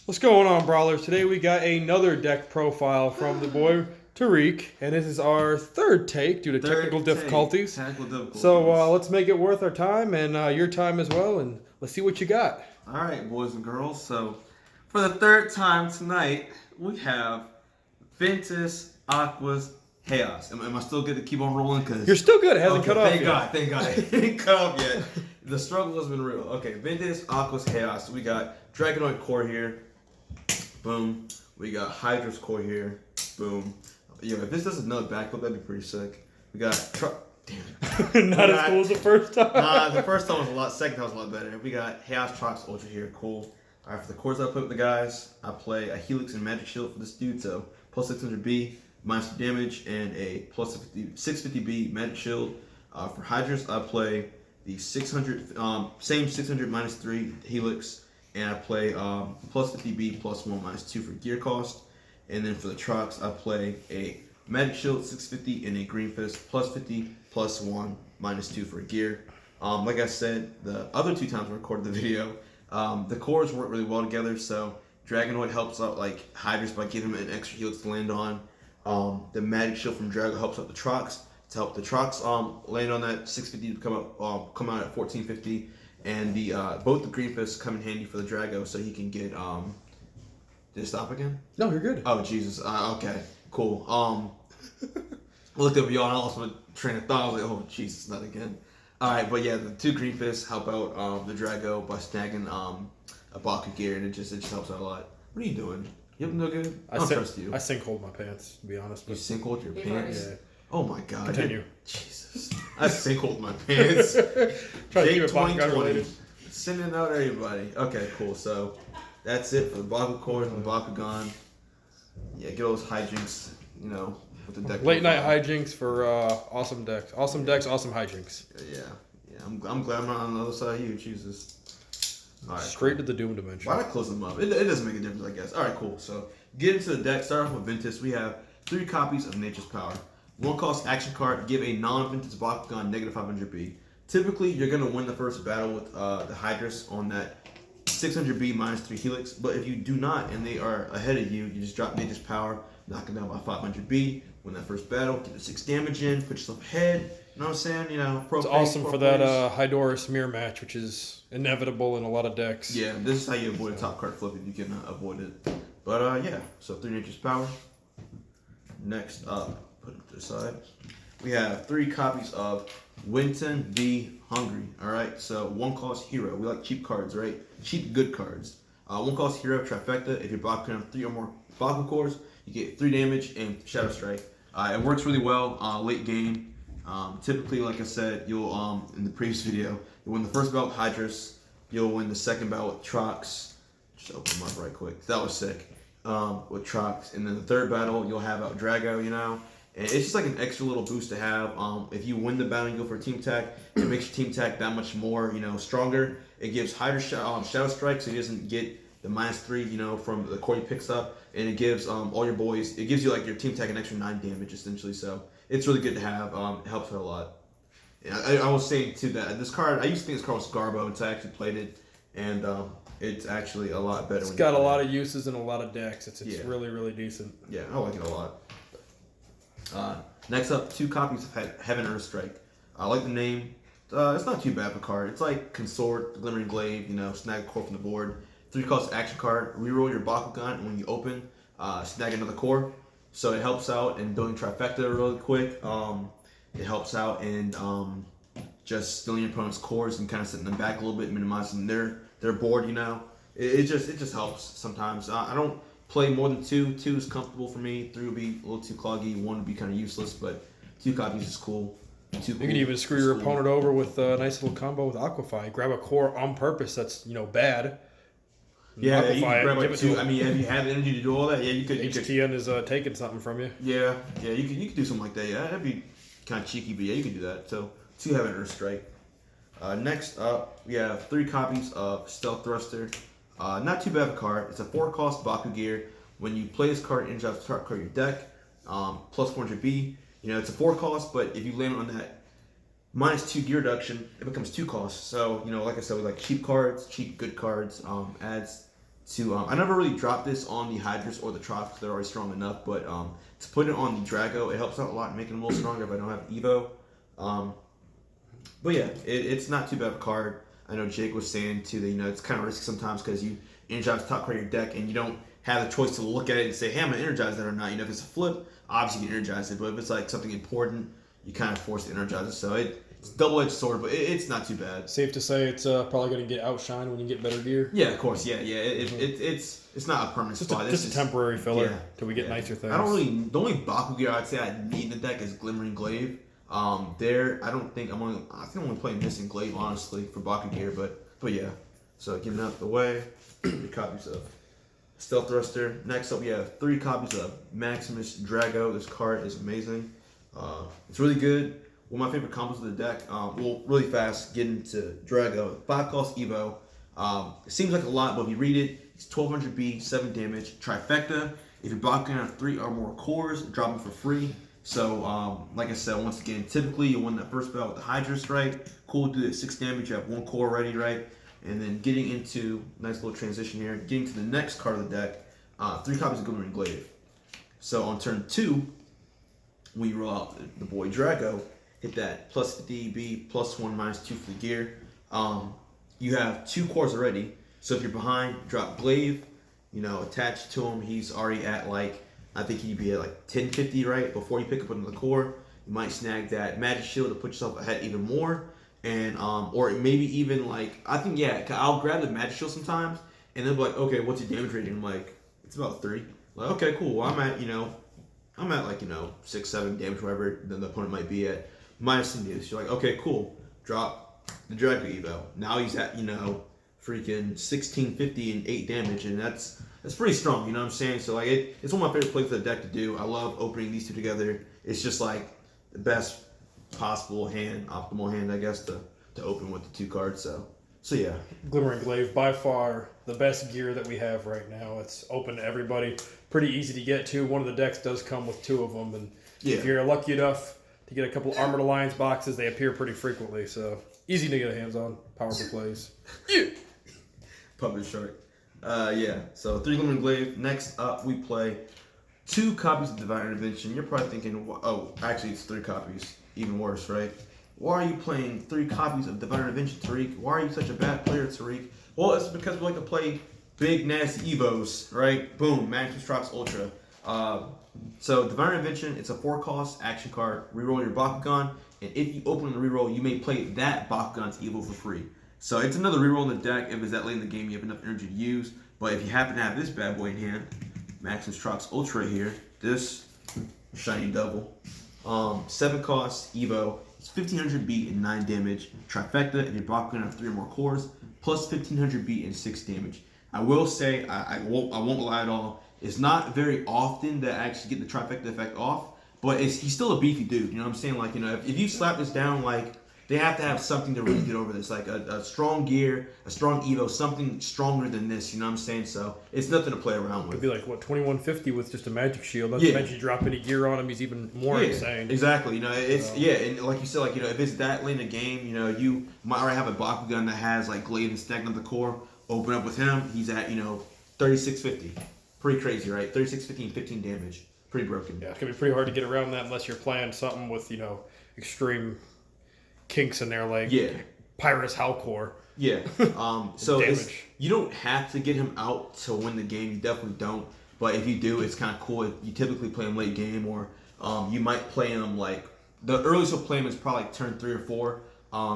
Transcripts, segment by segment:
What's going on, Brawlers? Today we got another deck profile from the boy Tariq, and this is our third take due to technical difficulties. So let's make it worth our time and your time as well, and let's see what you got. All right, boys and girls. So for the third time tonight, we have Ventus, Aquos, Haos. Am I still good to keep on rolling? Cause you're still good. It hasn't cut off yet. Thank God. It didn't cut off yet. The struggle has been real. Okay, Ventus, Aquos, Haos. We got Dragonoid core here. Boom. We got Hydra's core here. Boom. Yo, if this does another backflip, that'd be pretty sick. We got Damn. Not as cool as the first time. Nah, the first time was a lot. Second time was a lot better. We got Haos Trox Ultra here. Cool. All right, for the cores I put with the guys, I play a Helix and Magic Shield for this dude. So plus 600B, minus 2 damage, and a plus 650B Magic Shield. For Hydras, I play the 600, same 600 minus 3 Helix. And I play plus 50B plus 1 minus 2 for gear cost. And then for the Trox, I play a Magic Shield 650 and a Green Fist plus 50 plus 1 minus 2 for gear. Like I said, the other two times I recorded the video, the cores work really well together. So Dragonoid helps out like Hydras by giving him an extra Helix to land on. The Magic Shield from Drago helps out the Trox to help the Trox land on that 650 to come out at 1450. And the both the Green Fists come in handy for the Drago, so he can get. Did it stop again? No, you're good. Oh Jesus! Okay, cool. I looked up y'all and I lost my train of thought. I was like, oh Jesus, not again. All right, but yeah, the two Green Fists help out the Drago by snagging a Bakugan gear, and it just helps out a lot. What are you doing? You up no good? I don't trust you. I sinkholed my pants, to be honest. You sinkholed your pants? Yeah. Oh my God! Continue. Jesus, I sinkholed my pants. Jake 2020, sending out everybody. Okay, cool. So that's it for the Bakugan cores and the Bakugan. Yeah, get those hijinks, you know, with the deck. Late night hijinks for awesome decks. Awesome decks, awesome hijinks. Yeah. I'm glad I'm not on the other side of you. Jesus. All right, straight to the Doom Dimension. Why not close them up? It doesn't make a difference, I guess. All right, cool. So get into the deck. Start off with Ventus. We have 3 copies of Nature's Power. 1 cost action card, give a non-Ventus Bakugan negative 500B. Typically, you're going to win the first battle with the Hydras on that 600B minus 3 Helix. But if you do not, and they are ahead of you, you just drop Nature's Power, knock them down by 500B, win that first battle, get the 6 damage in, put yourself ahead. You know what I'm saying? You know, it's awesome for that Hydorus mirror match, which is inevitable in a lot of decks. Yeah, this is how you avoid a top card flip if you can avoid it. But yeah, so 3 Nature's Power. Next up. Put it to the side. We have 3 copies of Winton v. Hungry. Alright, so 1 cost hero. We like cheap cards, right? Cheap good cards. 1 cost hero trifecta. If you're Bakugan on 3 or more Bakugan cores, you get 3 damage and Shadow Strike. It works really well late game. Typically, like I said, you'll in the previous video, you'll win the first battle with Hydras. You'll win the second battle with Trox. Just open them up right quick. That was sick. With Trox. And then the third battle, you'll have out Drago, you know. And it's just like an extra little boost to have. If you win the battle and you go for a team attack, it makes your team attack that much more, you know, stronger. It gives Hydra Shadow Strike, so he doesn't get the -3, you know, from the core he picks up. And it gives all your boys, it gives you like your team attack an extra 9 damage essentially. So it's really good to have. It helps out a lot. And I was saying too that this card, I used to think this card was Garbo until I actually played it, and it's actually a lot better. It's got a lot of uses in a lot of decks. It's really, really decent. Yeah, I like it a lot. Next up, 2 copies of Heaven Earth Strike. I like the name. It's not too bad of a card. It's like Consort, Glimmering Glaive, you know, snag a core from the board. 3 cost action card. Reroll your Bakugan, and when you open, snag another core. So it helps out in building trifecta really quick. It helps out in just stealing your opponent's cores and kind of setting them back a little bit, minimizing their board. You know, it just helps sometimes. I don't play more than 2. 2 is comfortable for me. 3 would be a little too cloggy. 1 would be kind of useless, but 2 copies is cool. You can even screw your opponent over with a nice little combo with Aquify. Grab a core on purpose that's, you know, bad. Yeah, you can grab like 2. I mean, if you have the energy to do all that, yeah, you could. HTN is taking something from you. Yeah, you could do something like that. Yeah, that'd be kind of cheeky, but yeah, you can do that. So 2 Heaven Earth Strike. Next up, we have 3 copies of Stealth Thruster. Not too bad of a card. It's a 4 cost Baku gear. When you play this card, you drop the top card of your deck. Plus 400B. You know, it's a 4 cost, but if you land on that -2 gear reduction, it becomes 2 costs. So, you know, like I said, we like cheap cards, cheap good cards. Adds to I never really dropped this on the Hydras or the Trots because they're already strong enough, but to put it on the Drago, it helps out a lot, making them a little stronger if I don't have Evo. But yeah, it's not too bad of a card. I know Jake was saying too that it's kind of risky sometimes because you energize the top card of your deck and you don't have the choice to look at it and say, hey, I'm gonna energize that or not. If it's a flip, obviously you can energize it, but if it's like something important, you kind of force to energize it. So it's a double-edged sword, but it's not too bad. Safe to say it's probably going to get outshined when you get better gear. Yeah, of course. Yeah. It's not a permanent spot. Just a temporary filler till we get nicer things. I don't really. The only Baku gear I'd say I need in the deck is Glimmering Glaive. I think I'm only playing Missing Glaive honestly for Baku gear, but yeah. So getting out the way, 3 copies of Stealth Thruster. Next up, we have 3 copies of Maximus Drago. This card is amazing. It's really good. One of my favorite combos of the deck. Really fast, get into Drago. 5 cost Evo. It seems like a lot, but if you read it, it's 1200 B, 7 damage. Trifecta. If you're Bakugan have 3 or more cores, drop them for free. So, like I said, once again, typically you win that first battle with the Hydra Strike. Cool, do that 6 damage. You have 1 core ready, right? And then getting into, nice little transition here, getting to the next card of the deck, 3 copies of Glimmering Glaive. So on turn 2, when you roll out the boy Drago, hit that plus 50 EB, plus 1, minus 2 for the gear. You have 2 cores already. So if you're behind, drop Glaive, attached to him. He's already at I think he'd be at 1050, right? Before you pick up another core, you might snag that Magic Shield to put yourself ahead even more. And, or maybe even I'll grab the Magic Shield sometimes and then be like, okay, what's your damage rating? I'm like, it's about 3. Like, okay, cool. Well, I'm at 6, 7 damage, whatever then the opponent might be at. Minus some use. You're like, okay, cool. Drop the Drago Evo. Now he's at, freaking 1650 and 8 damage, and that's pretty strong, you know what I'm saying? So it's one of my favorite plays for the deck to do. I love opening these 2 together. It's just the best possible hand, optimal hand, I guess, to open with the 2 cards. So yeah. Glimmering Glaive, by far the best gear that we have right now. It's open to everybody. Pretty easy to get to. One of the decks does come with 2 of them, and if you're lucky enough to get a couple Armored Alliance boxes, they appear pretty frequently. So easy to get a hands on. Powerful plays. Yeah. Puppet Shark. So 3 Glimmering Glaive. Next up, we play 2 copies of Divine Intervention. You're probably thinking, oh, actually it's 3 copies. Even worse, right? Why are you playing 3 copies of Divine Intervention, Tariq? Why are you such a bad player, Tariq? Well, it's because we like to play big, nasty Evos, right? Boom, Maximus Trox Ultra. So Divine Intervention, it's a 4 cost action card. Reroll your Bakugan, and if you open the reroll, you may play that Bakugan's Evo for free. So it's another reroll in the deck. If it's that late in the game, you have enough energy to use. But if you happen to have this bad boy in hand, Maximus Trox Ultra here, this shiny double, 7 cost Evo. It's 1500 beat and 9 damage. Trifecta, if your Bakugan have 3 or more cores, plus 1500 beat and 6 damage. I will say, I won't lie at all. It's not very often that I actually get the trifecta effect off, but he's still a beefy dude. You know what I'm saying? If you slap this down, they have to have something to really get over this, a strong gear, a strong Evo, something stronger than this. You know what I'm saying? So it's nothing to play around with. It'd be 2150 with just a Magic Shield. Not to mention you drop any gear on him, he's even more insane. Exactly. And like you said, if it's that late in the game, you might already have a Bakugan that has Glaive and Stagnant the core. Open up with him, he's at 3650. Pretty crazy, right? 3650 and 15 damage. Pretty broken. Yeah, it's gonna be pretty hard to get around that unless you're playing something with extreme kinks in there Pyrus Halcor. Yeah. So you don't have to get him out to win the game. You definitely don't. But if you do, it's kind of cool. You typically play him late game, or you might play him the earliest you'll play him is probably turn 3 or 4.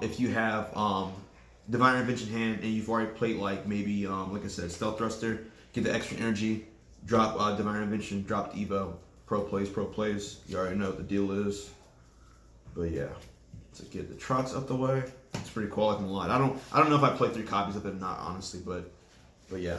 If you have Divine Intervention hand and you've already played maybe like I said, Stealth Thruster, get the extra energy, drop Divine Intervention, drop the Evo, pro plays. You already know what the deal is. But yeah. To get the Trots up the way, it's pretty cool. I like them a lot. I don't know if I play 3 copies of it or not, honestly, but yeah.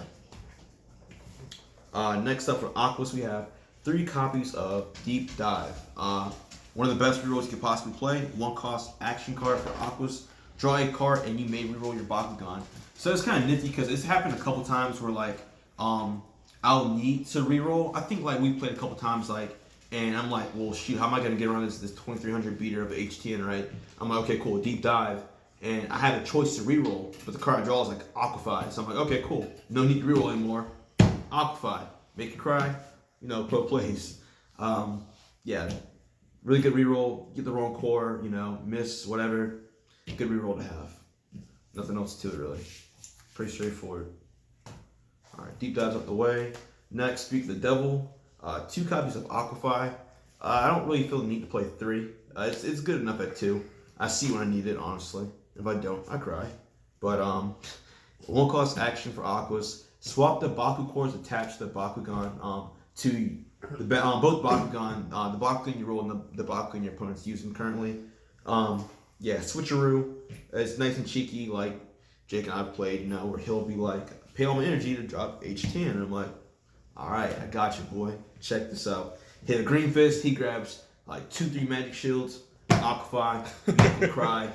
Next up for Aquos, we have 3 copies of Deep Dive. One of the best rerolls you could possibly play. 1 cost action card for Aquos. Draw a card and you may reroll your Bakugan. So it's kind of nifty because it's happened a couple times where I'll need to reroll. I think we played a couple times and I'm like, well, shoot, how am I going to get around this 2300 beater of HTN, right? I'm like, okay, cool, Deep Dive. and I had a choice to reroll, but the card I draw is like Aquify. So I'm like, okay, cool. No need to reroll anymore. Aquify. Make you cry. You know, pro plays. Yeah. Really good reroll. Get the wrong core, you know, miss, whatever. Good reroll to have. Nothing else to it, really. Pretty straightforward. Alright, deep dives out the way. Next, Speak the Devil. 2 copies of Aquify. I don't really feel the need to play 3. It's good enough at 2. I see when I need it, honestly. If I don't, I cry. But 1 cost action for Aquos. Swap the Baku cores attached to the Bakugan to the both Bakugan, the Bakugan you roll and the Bakugan your opponent's using currently. Yeah, switcheroo. It's nice and cheeky, like Jake and I have played, you know, where he'll be like, pay all my energy to drop H10. And I'm like, alright, I got you, boy. Check this out. Hit a green fist, he grabs like 2-3 magic shields, Aquify, make him cry.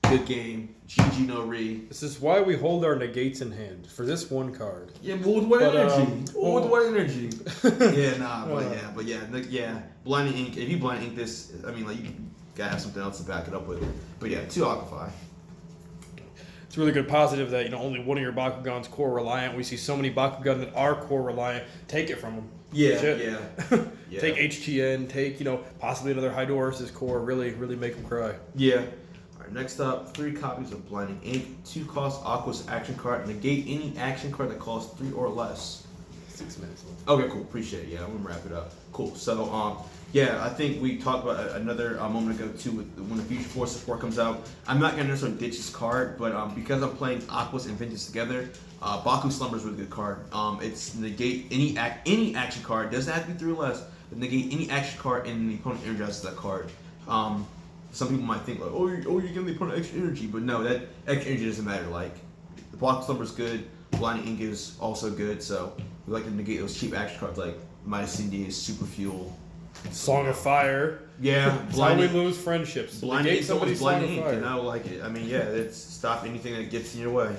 Good game. GG no re. This is why we hold our negates in hand for this 1 card. Yeah, but with what energy? With what energy? Yeah, nah, but yeah. Blinding ink. If you blind ink this, I mean, like you gotta have something else to back it up with. But yeah, 2 Aquify. It's a really good positive that, you know, only one of your Bakugan's core reliant. We see so many Bakugan that are core reliant. Take it from them. Yeah. Take HTN. Take, you know, possibly another Hydorus' core. Really make them cry. Yeah. Next up, 3 copies of Blinding Ink, 2 cost Aquos action card. Negate any action card that costs 3 or less. 6 minutes left. Okay, cool. Appreciate it. Yeah, I'm gonna wrap it up. Cool. So, yeah, I think we talked about another moment ago too. With when the Future Force support comes out, I'm not gonna necessarily ditch this card, but because I'm playing Aquos and Ventus together, Baku Slumber is a really good card. It's negate any action card. Doesn't have to be 3 or less. But negate any action card and the opponent energizes that card. Some people might think like, you're giving the opponent extra energy, but no, that extra energy doesn't matter. Like, the Block Slumber is good, Blinding Ink is also good, so we like to negate those cheap action cards like Midas Cindy, Super Fuel, Song of Fire. Yeah, That's how we lose friendships. Blinding Ink, somebody's Blinding Ink, and I like it. I mean, yeah, it's stop anything that gets in your way.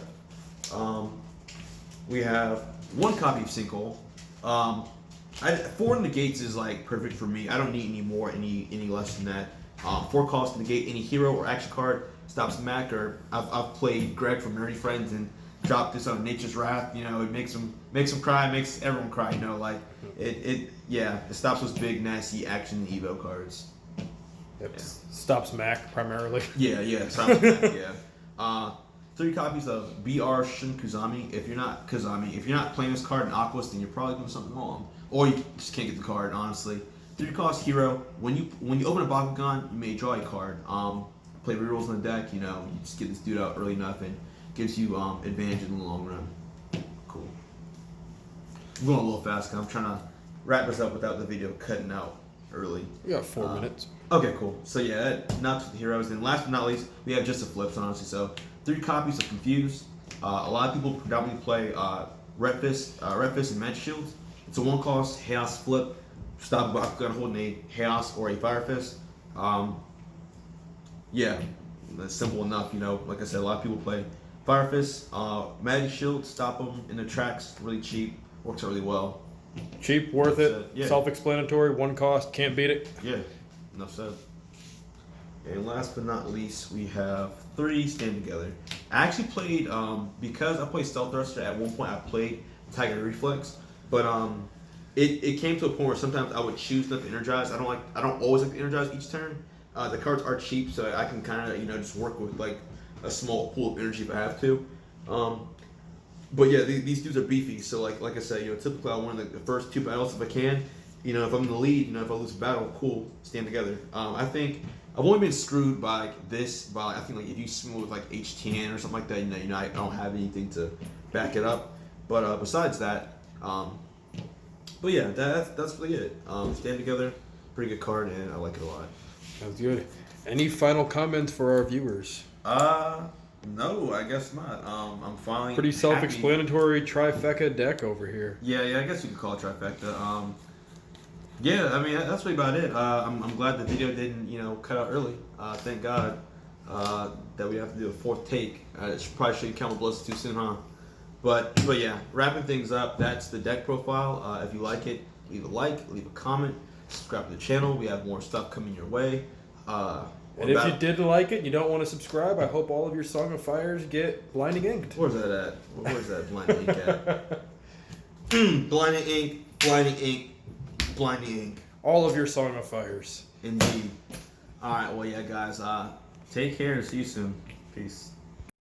We have 1 copy of Sinkhole. 4 negates is like perfect for me. I don't need any more, any less than that. 4 cost to negate any hero or action card, stops Mac, or I've played Greg from Nerdy Friends and dropped this on Nature's Wrath. You know, it makes him cry, makes everyone cry. You know, like it stops those big nasty action Evo cards. Yep. Yeah. Stops Mac primarily. Yeah, stops Mac. Yeah. 3 copies of BR Shin Kuzami. If you're not playing this card in Aquos, then you're probably doing something wrong, or you just can't get the card. Honestly. 3 cost hero. When you open a Bakugan, you may draw a card. Play rerolls on the deck. You know, you just get this dude out early enough and gives you advantage in the long run. Cool. I'm going a little fast because I'm trying to wrap this up without the video cutting out early. We got 4 minutes. Okay, cool. So yeah, that knocks the heroes. And last but not least, we have just the flips, honestly. So 3 copies of Confused. A lot of people predominantly play Red Fist and Magic Shields. It's a 1 cost Haos flip. Stop Bakugan holding a Haos or a Fire Fist. Yeah, that's simple enough. You know, like I said, a lot of people play Fire Fist, Magic Shield, stop them in their tracks. Really cheap, works out really well. Cheap, worth it. Yeah. Self-explanatory. 1 cost, can't beat it. Yeah, enough said. And last but not least, we have 3 Stand Together. I actually played because I played Stealth Thruster. At one point, I played Tiger Reflex, but It came to a point where sometimes I would choose not to energize. I don't always like to energize each turn. The cards are cheap, so I can kind of just work with like a small pool of energy if I have to. But yeah, these dudes are beefy. So like I said, typically I win the first 2 battles if I can. If I'm in the lead, if I lose a battle, cool, stand together. I think I've only been screwed by this. I think like if you swing with like H10 or something like that, I don't have anything to back it up. But besides that. But yeah, that's really it. Stand Together, pretty good card, and I like it a lot. Sounds good. Any final comments for our viewers? No, I guess not. I'm finally pretty self-explanatory trifecta deck over here. Yeah, I guess you could call it trifecta. Yeah, I mean that's really about it. I'm glad the video didn't cut out early. Thank God that we have to do a 4th take. Probably shouldn't count my blessings too soon, huh? But yeah, wrapping things up, that's the deck profile. If you like it, leave a like, leave a comment, subscribe to the channel. We have more stuff coming your way. And if you didn't like it and you don't want to subscribe, I hope all of your Song of Fires get blinding inked. Where's that at? Where's that blinding ink at? Blinding ink, blinding ink, blinding ink. All of your Song of Fires. Indeed. All right, well, yeah, guys. Take care and see you soon. Peace.